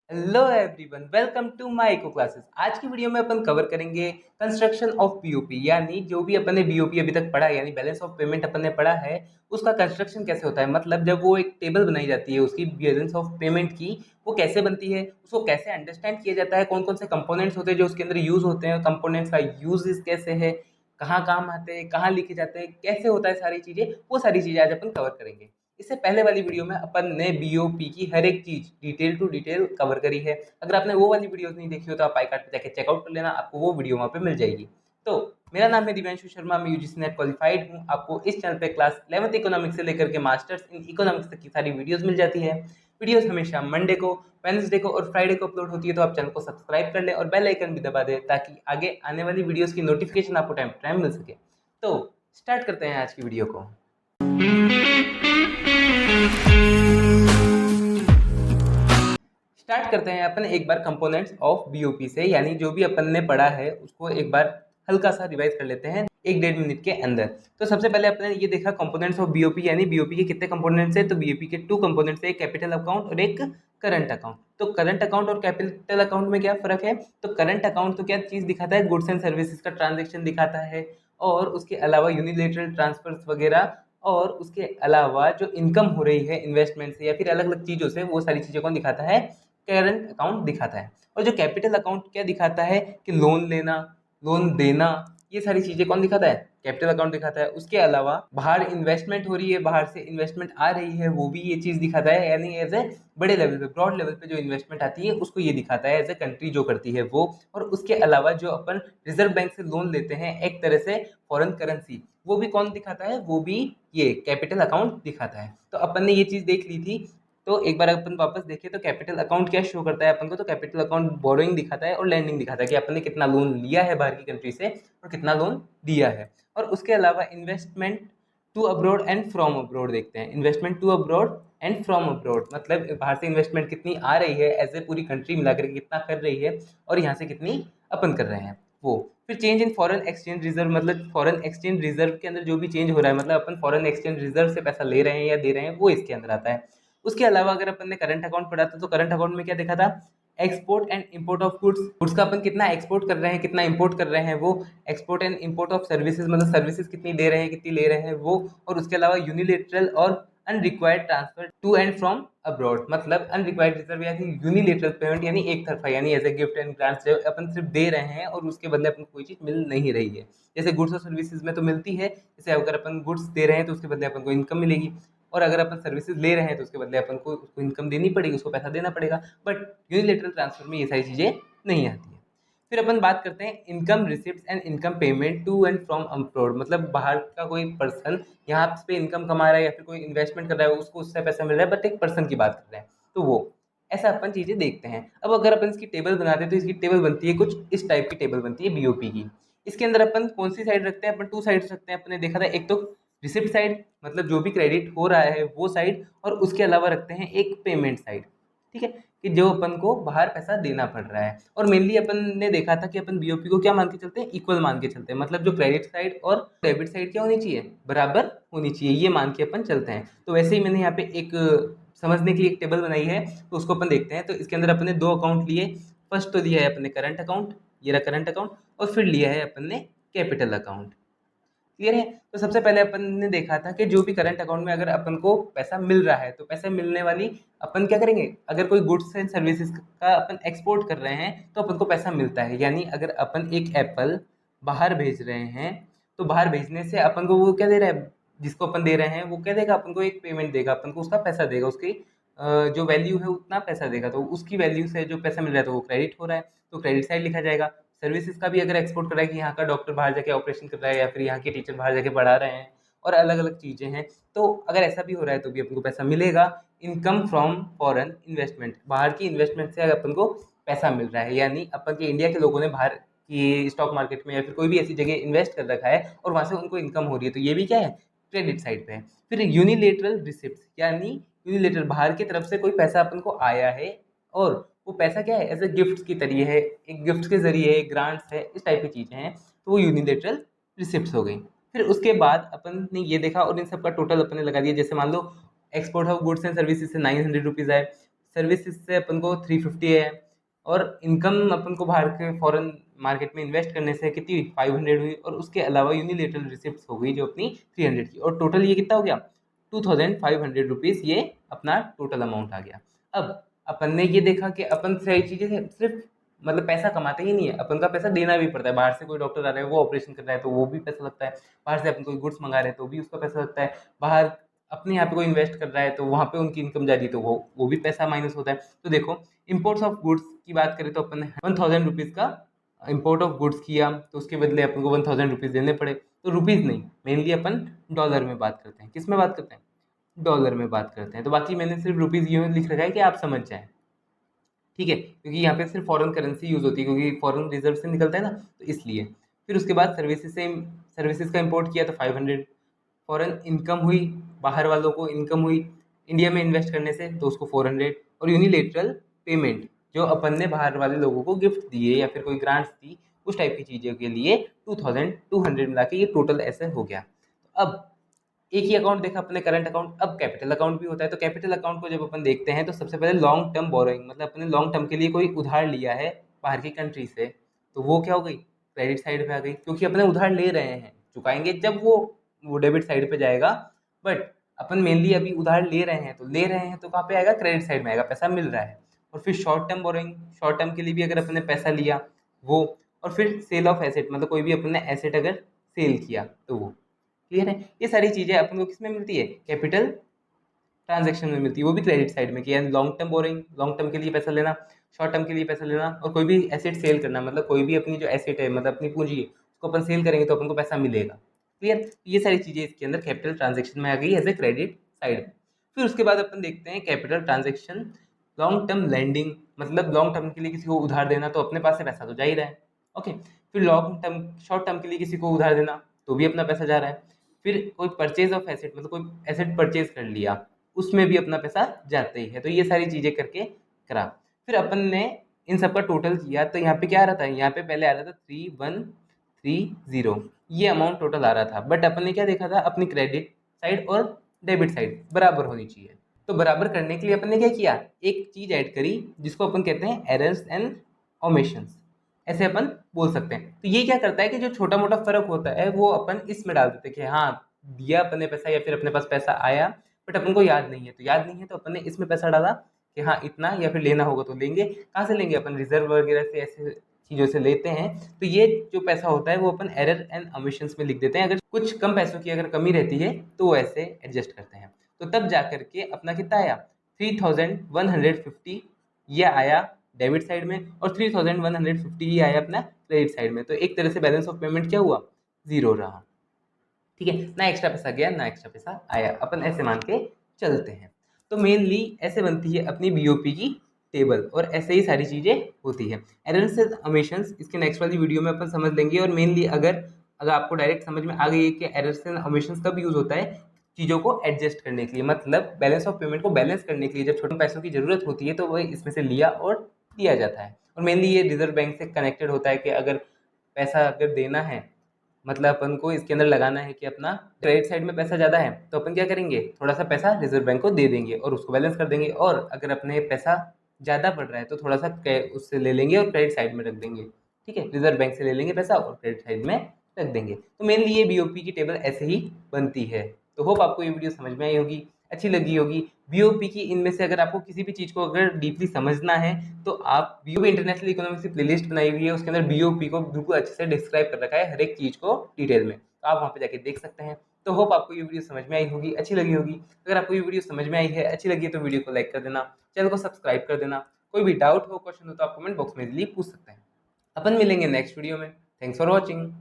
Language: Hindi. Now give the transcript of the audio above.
Hello everyone, welcome to my eco classes. आज की वीडियो में अपन कवर करेंगे कंस्ट्रक्शन ऑफ बीओपी, यानी जो भी अपन ने बीओपी अभी तक पढ़ा है, यानी बैलेंस ऑफ पेमेंट अपन ने पढ़ा है, उसका कंस्ट्रक्शन कैसे होता है। मतलब जब वो एक टेबल बनाई जाती है उसकी बैलेंस ऑफ पेमेंट की, वो कैसे बनती है, उसको कैसे अंडरस्टैंड किया जाता है, कौन कौन से कंपोनेंट्स होते हैं जो उसके अंदर यूज होते हैं, कंपोनेंट्स का यूज कैसे है, कहाँ काम आते हैं, कहाँ लिखे जाते हैं, कैसे होता है, सारी चीजें, वो सारी चीजें आज अपन कवर करेंगे। इससे पहले वाली वीडियो में अपन ने बीओपी की हर एक चीज डिटेल टू डिटेल कवर करी है। अगर आपने वो वाली वीडियोस नहीं देखी हो तो आप आई कार्ड पे जाके चेकआउट कर लेना, आपको वो वीडियो वहाँ पे मिल जाएगी। तो मेरा नाम है दिव्यांशु शर्मा, मैं यूजीसी नेट क्वालिफाइड हूँ। आपको इस चैनल पे क्लास 11th इकोनॉमिक्स से लेकर के मास्टर्स इन इकोनॉमिक्स तक की सारी वीडियोस मिल जाती है। वीडियोस हमेशा मंडे को, वेडनेसडे को और फ्राइडे को अपलोड होती है, तो आप चैनल को सब्सक्राइब कर लें और बेल आइकन भी दबा दें ताकि आगे आने वाली वीडियोस की नोटिफिकेशन आपको टाइम टू टाइम मिल सके। तो स्टार्ट करते हैं आज की वीडियो को। स्टार्ट करते हैं अपन एक बार कंपोनेंट्स ऑफ बीओपी से, यानी जो भी अपन ने पढ़ा है उसको एक बार हल्का सा रिवाइज कर लेते हैं 1-1.5 मिनट के अंदर। तो सबसे पहले अपने ये देखा कंपोनेंट्स ऑफ बीओपी, यानी बीओपी के कितने कंपोनेंट्स है। तो बीओपी के 2 कंपोनेंट्स है, एक कैपिटल अकाउंट और एक करंट अकाउंट। तो करंट अकाउंट और कैपिटल अकाउंट में क्या फर्क है। तो करंट अकाउंट तो क्या चीज दिखाता है, गुड्स एंड सर्विसेज का ट्रांजेक्शन दिखाता है, और उसके अलावा यूनिलेटरल ट्रांसफर्स वगैरह, और उसके अलावा जो इनकम हो रही है इन्वेस्टमेंट से या फिर अलग अलग चीजों से, वो सारी चीजों को दिखाता है, करंट अकाउंट दिखाता है। और जो कैपिटल अकाउंट क्या दिखाता है कि लोन लेना, लोन देना, ये सारी चीजें कौन दिखाता है, कैपिटल अकाउंट दिखाता है। उसके अलावा बाहर इन्वेस्टमेंट हो रही है, बाहर से इन्वेस्टमेंट आ रही है, वो भी ये चीज दिखाता है, यानी एज ए बड़े लेवल पे, ब्रॉड लेवल पे जो इन्वेस्टमेंट आती है उसको ये दिखाता है, एज ए कंट्री जो करती है वो। और उसके अलावा जो अपन रिजर्व बैंक से लोन लेते हैं एक तरह से फॉरेन करेंसी, वो भी कौन दिखाता है, वो भी ये कैपिटल अकाउंट दिखाता है। तो अपन ने ये चीज देख ली थी। तो एक बार अपन वापस देखें तो कैपिटल अकाउंट क्या शो करता है अपन को। तो कैपिटल अकाउंट बोरोइंग दिखाता है और लैंडिंग दिखाता है कि अपन ने कितना लोन लिया है बाहर की कंट्री से और कितना लोन दिया है। और उसके अलावा investment to abroad and from abroad देखते हैं। Investment to abroad and from abroad मतलब बाहर से इन्वेस्टमेंट कितनी आ रही है, एज ए पूरी कंट्री मिलाकर कितना कर रही है, और यहाँ से कितनी अपन कर रहे हैं वो। फिर change in foreign exchange reserve, मतलब फॉरेन एक्सचेंज रिजर्व के अंदर जो भी चेंज हो रहा है, मतलब अपन फॉरेन एक्सचेंज रिजर्व से पैसा ले रहे हैं या दे रहे हैं, वो इसके अंदर आता है। उसके अलावा अगर अपन ने करंट अकाउंट पढ़ा था तो करंट अकाउंट में क्या देखा था, export and import of goods, goods का अपन कितना एक्सपोर्ट कर रहे हैं, कितना इंपोर्ट कर रहे हैं वो। Export and import of services, मतलब सर्विसेज कितनी दे रहे हैं, कितनी ले रहे हैं वो। और उसके अलावा यूनिलेटरल और unrequired transfer to and from abroad, मतलब अनरिक्वायर्ड रिजर्व यानी यूनिलेटरल पेमेंट, यानी एक तरफा, यानी as a gift and grants अपन सिर्फ दे रहे हैं और उसके बदले अपन कोई चीज मिल नहीं रही है। जैसे गुड्स और सर्विसेज में तो मिलती है, जैसे अगर अपन गुड्स दे रहे हैं तो उसके बदले अपन को इनकम मिलेगी, और अगर अपन सर्विसेज ले रहे हैं तो उसके बदले अपन को उसको इनकम देनी पड़ेगी, उसको पैसा देना पड़ेगा। बट यूनिलेटरल ट्रांसफर में ये सारी चीजें नहीं आती है। फिर अपन बात करते हैं income receipt and income payment to and from abroad, मतलब बाहर का कोई पर्सन यहाँ पे इनकम कमा रहा है या फिर कोई इन्वेस्टमेंट कर रहा है, उसको उससे पैसा मिल रहा है, बट एक पर्सन की बात कर रहे हैं, तो वो ऐसा अपन चीजें देखते हैं। अब अगर अपन इसकी टेबल बनाते हैं तो इसकी टेबल बनती है कुछ इस टाइप की, टेबल बनती है बीओपी की। इसके अंदर अपन कौन सी साइड रखते हैं, अपन 2 साइड रखते हैं। अपने देखा था एक तो रिसिप्ट साइड, मतलब जो भी क्रेडिट हो रहा है वो साइड, और उसके अलावा रखते हैं एक पेमेंट साइड, ठीक है, कि जो अपन को बाहर पैसा देना पड़ रहा है। और मेनली अपन ने देखा था कि अपन बीओपी को क्या मान के चलते हैं, इक्वल मान के चलते हैं, मतलब जो क्रेडिट साइड और डेबिट साइड क्या होनी चाहिए, बराबर होनी चाहिए, ये मान के अपन चलते हैं। तो वैसे ही मैंने यहाँ पे एक समझने की एक टेबल बनाई है, तो उसको अपन देखते हैं। तो इसके अंदर अपन ने 2 अकाउंट लिए। फर्स्ट तो लिया है अपन ने करंट अकाउंट, ये रहा करंट अकाउंट, और फिर लिया है अपन ने कैपिटल अकाउंट। क्लियर है। तो सबसे पहले अपन ने देखा था कि जो भी करंट अकाउंट में अगर अपन को पैसा मिल रहा है, तो पैसा मिलने वाली अपन क्या करेंगे, अगर कोई गुड्स एंड सर्विसेज का अपन एक्सपोर्ट कर रहे हैं तो अपन को पैसा मिलता है। यानी अगर अपन एक एप्पल बाहर भेज रहे हैं, तो बाहर भेजने से अपन को वो क्या दे रहा है, जिसको अपन दे रहे हैं वो क्या देगा, अपन को एक पेमेंट देगा, अपन को उसका पैसा देगा, उसकी जो वैल्यू है उतना पैसा देगा। तो उसकी वैल्यू से जो पैसा मिल रहा है तो वो क्रेडिट हो रहा है, तो क्रेडिट साइड लिखा जाएगा। सर्विसेज का भी अगर एक्सपोर्ट कर रहा है कि यहाँ का डॉक्टर बाहर जाके ऑपरेशन कर रहा है या फिर यहाँ के टीचर बाहर जाके पढ़ा रहे हैं और अलग अलग चीज़ें हैं, तो अगर ऐसा भी हो रहा है तो भी अपन को पैसा मिलेगा। इनकम फ्रॉम फॉरेन इन्वेस्टमेंट, बाहर की इन्वेस्टमेंट से अगर अपन को पैसा मिल रहा है, यानी अपन के इंडिया के लोगों ने बाहर की स्टॉक मार्केट में या फिर कोई भी ऐसी जगह इन्वेस्ट कर रखा है और वहाँ से उनको इनकम हो रही है, तो ये भी क्या है, क्रेडिट साइड पे है। फिर यूनिलेटरल रिसिप्ट, यानी यूनिलेटरल बाहर की तरफ से कोई पैसा अपन को आया है और वो पैसा क्या है, एज ए गिफ्ट की तरीके है, एक गिफ्ट के जरिए, ग्रांट्स है, इस टाइप की चीजें हैं, तो वो यूनिलेटरल रिसिप्ट हो गई। फिर उसके बाद अपन ने ये देखा और इन सबका टोटल अपन ने लगा दिया। जैसे मान लो export of goods and services से 900 रुपीज आए, सर्विसेज से अपन को 350 है, और इनकम अपन को बाहर के फॉरेन मार्केट में इन्वेस्ट करने से कितनी हुई 500 हुई, और उसके अलावा यूनिलेटरल रिसिप्ट हो गई जो अपनी 300 की, और टोटल ये कितना हो गया 2500 रुपीज़, ये अपना टोटल अमाउंट आ गया। अब अपन ने ये देखा कि अपन सारी चीज़ें सिर्फ मतलब पैसा कमाते ही नहीं है, अपन का पैसा देना भी पड़ता है। बाहर से कोई डॉक्टर आ रहा है, वो ऑपरेशन कर रहा है तो वो भी पैसा लगता है, बाहर से अपन कोई गुड्स मंगा रहे हैं तो भी उसका पैसा लगता है, बाहर अपने यहाँ पे कोई इन्वेस्ट कर रहा है तो वहाँ पे उनकी इनकम जा रही है तो वो भी पैसा माइनस होता है। तो देखो इम्पोर्ट्स ऑफ गुड्स की बात करें तो अपन ने 1000 रुपीज़ का इम्पोर्ट ऑफ गुड्स किया, तो उसके बदले अपन को 1000 रुपीज़ देने पड़े। तो रुपीज़ नहीं, मेनली अपन डॉलर में बात करते हैं। किस में बात करते हैं? डॉलर में बात करते हैं। तो बाकी मैंने सिर्फ रुपीज़ यूँ लिख रखा है कि आप समझ जाएं, ठीक है, क्योंकि यहाँ पे सिर्फ फॉरेन करेंसी यूज़ होती है, क्योंकि फॉरेन रिजर्व से निकलता है ना, तो इसलिए। फिर उसके बाद सर्विसेज का इम्पोर्ट किया तो 500, फॉरेन इनकम हुई, बाहर वालों को इनकम हुई इंडिया में इन्वेस्ट करने से तो उसको 400, और यूनिलेटरल पेमेंट जो अपन ने बाहर वाले लोगों को गिफ्ट दिए या फिर कोई ग्रांट्स दी उस टाइप की चीज़ों के लिए 2200 मिला के ये टोटल ऐसे हो गया। अब एक ही अकाउंट देखा अपने करंट अकाउंट, अब कैपिटल अकाउंट भी होता है। तो कैपिटल अकाउंट को जब अपन देखते हैं तो सबसे पहले लॉन्ग टर्म बोरोइंग, मतलब अपने लॉन्ग टर्म के लिए कोई उधार लिया है बाहर की कंट्री से, तो वो क्या हो गई क्रेडिट साइड पे आ गई, क्योंकि अपने उधार ले रहे हैं, चुकाएंगे जब वो डेबिट साइड पे जाएगा। बट अपन मेनली अभी उधार ले रहे हैं, तो ले रहे हैं तो कहाँ पे आएगा क्रेडिट साइड में आएगा, पैसा मिल रहा है। और फिर short term borrowing, short term के लिए भी अगर अपने पैसा लिया वो, और फिर सेल ऑफ एसेट, मतलब कोई भी अपने एसेट अगर सेल किया तो वो, क्लियर है। ये सारी चीज़ें अपन को किस में मिलती है? कैपिटल ट्रांजैक्शन में मिलती है, वो भी क्रेडिट साइड में किया। Long term borrowing, long term के लिए पैसा लेना, शॉर्ट टर्म के लिए पैसा लेना, और कोई भी एसेट सेल करना, मतलब कोई भी अपनी जो एसेट है मतलब अपनी पूंजी है उसको अपन सेल करेंगे तो अपन को पैसा मिलेगा, क्लियर। ये सारी चीज़ें इसके अंदर कैपिटल ट्रांजेक्शन में आ गई एज ए क्रेडिट साइड। फिर उसके बाद अपन देखते हैं capital transaction long term lending, मतलब लॉन्ग टर्म के लिए किसी को उधार देना, तो अपने पास से पैसा तो जा ही रहा है, ओके। फिर लॉन्ग टर्म शॉर्ट टर्म के लिए किसी को उधार देना तो भी अपना पैसा जा रहा है। फिर कोई परचेज ऑफ एसेट, मतलब कोई एसेट परचेज कर लिया उसमें भी अपना पैसा जाता ही है। तो ये सारी चीज़ें करके करा, फिर अपन ने इन सब का टोटल किया तो यहाँ पे क्या आ रहा था, यहाँ पे पहले आ रहा था 3130, ये अमाउंट टोटल आ रहा था। बट अपन ने क्या देखा था, अपनी क्रेडिट साइड और डेबिट साइड बराबर होनी चाहिए। तो बराबर करने के लिए अपन ने क्या किया, एक चीज़ ऐड करी जिसको अपन कहते हैं एरर्स एंड ओमिशंस, ऐसे अपन बोल सकते हैं। तो ये क्या करता है कि जो छोटा मोटा फर्क होता है वो अपन इसमें डाल देते हैं कि हाँ दिया अपन ने पैसा या फिर अपने पास पैसा आया बट अपन को याद नहीं है, तो याद नहीं है तो अपन ने इसमें पैसा डाला कि हाँ इतना, या फिर लेना होगा तो लेंगे। कहाँ से लेंगे? अपन रिजर्व वगैरह से ऐसे चीज़ों से लेते हैं। तो ये जो पैसा होता है वो अपन एरर एंड ओमिशंस में लिख देते हैं। अगर कुछ कम पैसों की अगर कमी रहती है तो वो ऐसे एडजस्ट करते हैं। तो तब जा करके अपना कितना आया 3150, ये आया डेबिट साइड में, और 3150 ही आया अपना क्रेडिट साइड में। तो एक तरह से बैलेंस ऑफ पेमेंट क्या हुआ, जीरो रहा, ठीक है। ना एक्स्ट्रा पैसा गया ना एक्स्ट्रा पैसा आया, अपन ऐसे मान के चलते हैं। तो मेनली ऐसे बनती है अपनी बीओपी की टेबल, और ऐसे ही सारी चीज़ें होती है। एरर्स एंड ओमिशंस इसके नेक्स्ट वाली वीडियो में अपन समझ लेंगे। और मेनली अगर आपको डायरेक्ट समझ में आ गई है कि एरर्स एंड ओमिशंस कब यूज़ होता है, चीज़ों को एडजस्ट करने के लिए, मतलब बैलेंस ऑफ पेमेंट को बैलेंस करने के लिए जब छोटे पैसों की ज़रूरत होती है तो वह इसमें से लिया और दिया जाता है। और मेनली ये रिजर्व बैंक से कनेक्टेड होता है कि अगर पैसा अगर देना है, मतलब अपन को इसके अंदर लगाना है कि अपना क्रेडिट साइड में पैसा ज़्यादा है तो अपन क्या करेंगे, थोड़ा सा पैसा रिजर्व बैंक को दे देंगे और उसको बैलेंस कर देंगे। और अगर अपने पैसा ज़्यादा पड़ रहा है तो थोड़ा सा उससे ले लेंगे और क्रेडिट साइड में रख देंगे, ठीक है। रिजर्व बैंक से ले लेंगे पैसा और क्रेडिट साइड में रख देंगे। तो मेनली ये बीओपी की टेबल ऐसे ही बनती है। तो होप आपको ये वीडियो समझ में आई होगी, अच्छी लगी होगी। बीओपी की इनमें से अगर आपको किसी भी चीज़ को अगर डीपली समझना है तो आप बीओपी इंटरनेशनल इकोनॉमिक्स की प्लेलिस्ट बनाई हुई है, उसके अंदर बीओपी को बिल्कुल अच्छे से डिस्क्राइब कर रखा है हर एक चीज़ को डिटेल में, तो आप वहाँ पे जाके देख सकते हैं। तो होप आपको ये वीडियो समझ में आई होगी, अच्छी लगी होगी। अगर आपको ये वीडियो समझ में आई है, अच्छी लगी है तो वीडियो को लाइक कर देना, चैनल को सब्सक्राइब कर देना। कोई भी डाउट हो, क्वेश्चन हो तो आप कमेंट बॉक्स में इजीली पूछ सकते हैं। अपन मिलेंगे नेक्स्ट वीडियो में। Thanks for watching.